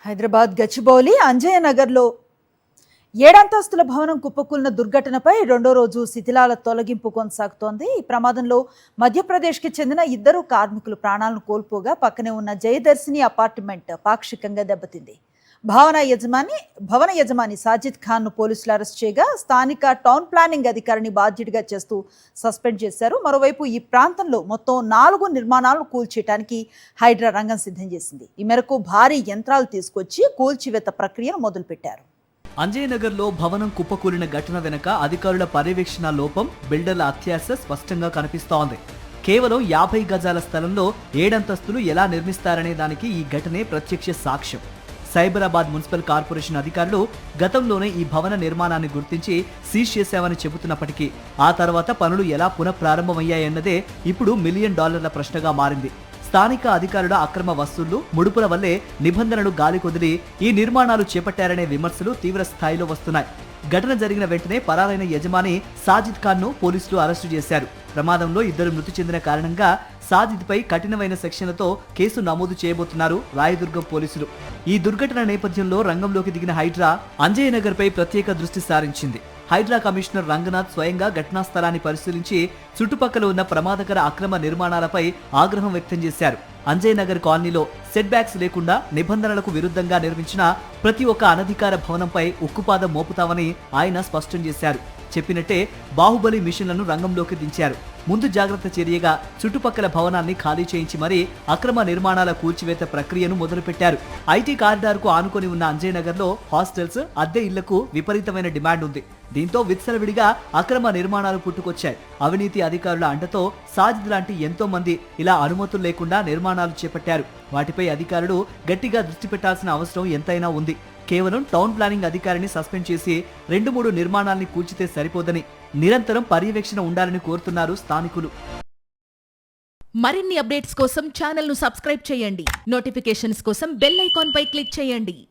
హైదరాబాద్ గచ్చిబౌలి అంజయ్య నగర్లో ఏడంతస్తుల భవనం కుప్పకూలిన దుర్ఘటనపై రెండో రోజు శిథిలాల తొలగింపు కొనసాగుతోంది. ఈ ప్రమాదంలో మధ్యప్రదేశ్కి చెందిన ఇద్దరు కార్మికులు ప్రాణాలను కోల్పోగా పక్కనే ఉన్న జయదర్శిని అపార్ట్మెంట్ పాక్షికంగా దెబ్బతింది. భవన యజమాని సాజిద్ ఖాన్ ను పోలీసులు అరెస్ట్ చేయగా స్థానిక టౌన్ ప్లానింగ్ అధికారిని బాధ్యుడిగా చేస్తూ సస్పెండ్ చేశారు. మరోవైపు ఈ ప్రాంతంలో మొత్తం 4 నిర్మాణాలను కూల్చేయడానికి హైడ్రా రంగం సిద్ధం చేసింది. ఈ మేరకు భారీ యంత్రాలు తీసుకొచ్చి కూల్చివేత ప్రక్రియను మొదలుపెట్టారు. అంజయ్ నగర్లో భవనం కుప్పకూలిన ఘటన వెనుక అధికారుల పర్యవేక్షణ లోపం, బిల్డర్ల అత్యాశ స్పష్టంగా కనిపిస్తోంది. కేవలం 50 గజాల స్థలంలో 7 అంతస్తులు ఎలా నిర్మిస్తారనే దానికి ఈ ఘటనే ప్రత్యక్ష సాక్ష్యం. సైబరాబాద్ మున్సిపల్ కార్పొరేషన్ అధికారులు గతంలోనే ఈ భవన నిర్మాణాన్ని గుర్తించి సీజ్ చేశామని చెబుతున్నప్పటికీ ఆ తర్వాత పనులు ఎలా పునఃప్రారంభమయ్యాయన్నదే ఇప్పుడు $1 మిలియన్ ప్రశ్నగా మారింది. స్థానిక అధికారుల అక్రమ వసూళ్లు, ముడుపుల వల్లే నిబంధనలు గాలికొదిలి ఈ నిర్మాణాలు చేపట్టారనే విమర్శలు తీవ్ర స్థాయిలో వస్తున్నాయి. ఘటన జరిగిన వెంటనే పరారైన యజమాని సాజిద్ ఖాన్ ను పోలీసులు అరెస్టు చేశారు. ప్రమాదంలో 2 మృతి చెందిన కారణంగా సాజిద్ పై కఠినమైన సెక్షన్లతో కేసు నమోదు చేయబోతున్నారు రాయదుర్గం పోలీసులు. ఈ దుర్ఘటన నేపథ్యంలో రంగంలోకి దిగిన హైడ్రా అంజయ్ నగర్ పై ప్రత్యేక దృష్టి సారించింది. హైడ్రా కమిషనర్ రంగనాథ్ స్వయంగా ఘటనా స్థలాన్ని పరిశీలించి చుట్టుపక్కల ఉన్న ప్రమాదకర అక్రమ నిర్మాణాలపై ఆగ్రహం వ్యక్తం చేశారు. అంజయ్ నగర్ కాలనీలో సెట్ బ్యాక్స్ లేకుండా నిబంధనలకు విరుద్ధంగా నిర్మించిన ప్రతి ఒక్క అనధికార భవనంపై ఉక్కుపాదం మోపుతామని ఆయన స్పష్టం చేశారు. చెప్పినట్టే బాహుబలి మిషన్లను రంగంలోకి దించారు. ముందు జాగ్రత్త చర్యగా చుట్టుపక్కల భవనాన్ని ఖాళీ చేయించి మరీ అక్రమ నిర్మాణాల కూల్చివేత ప్రక్రియను మొదలుపెట్టారు. ఐటీ కారిడార్కు ఆనుకొని ఉన్న అంజయ్ నగర్లో హాస్టల్స్, అద్దె ఇళ్లకు విపరీతమైన డిమాండ్ ఉంది. దీంతో విచ్చలవిడిగా అక్రమ నిర్మాణాలు పుట్టుకొచ్చాయి. అవినీతి అధికారుల అండతో సాజిద్ లాంటి ఎంతో మంది ఇలా అనుమతులు లేకుండా నిర్మాణాలు చేపట్టారు. వాటిపై అధికారులు గట్టిగా దృష్టి పెట్టాల్సిన అవసరం ఎంతైనా ఉంది. కేవలం టౌన్ ప్లానింగ్ అధికారిని సస్పెండ్ చేసి 2-3 నిర్మాణాల్ని కూల్చితే సరిపోదని నిరంతరం పర్యవేక్షణ ఉండాలని కోరుతున్నారు స్థానికులు. మరిన్ని అప్డేట్స్ కోసం ఛానల్ ను సబ్స్క్రైబ్ చేయండి. నోటిఫికేషన్స్ కోసం బెల్ ఐకాన్ పై క్లిక్ చేయండి.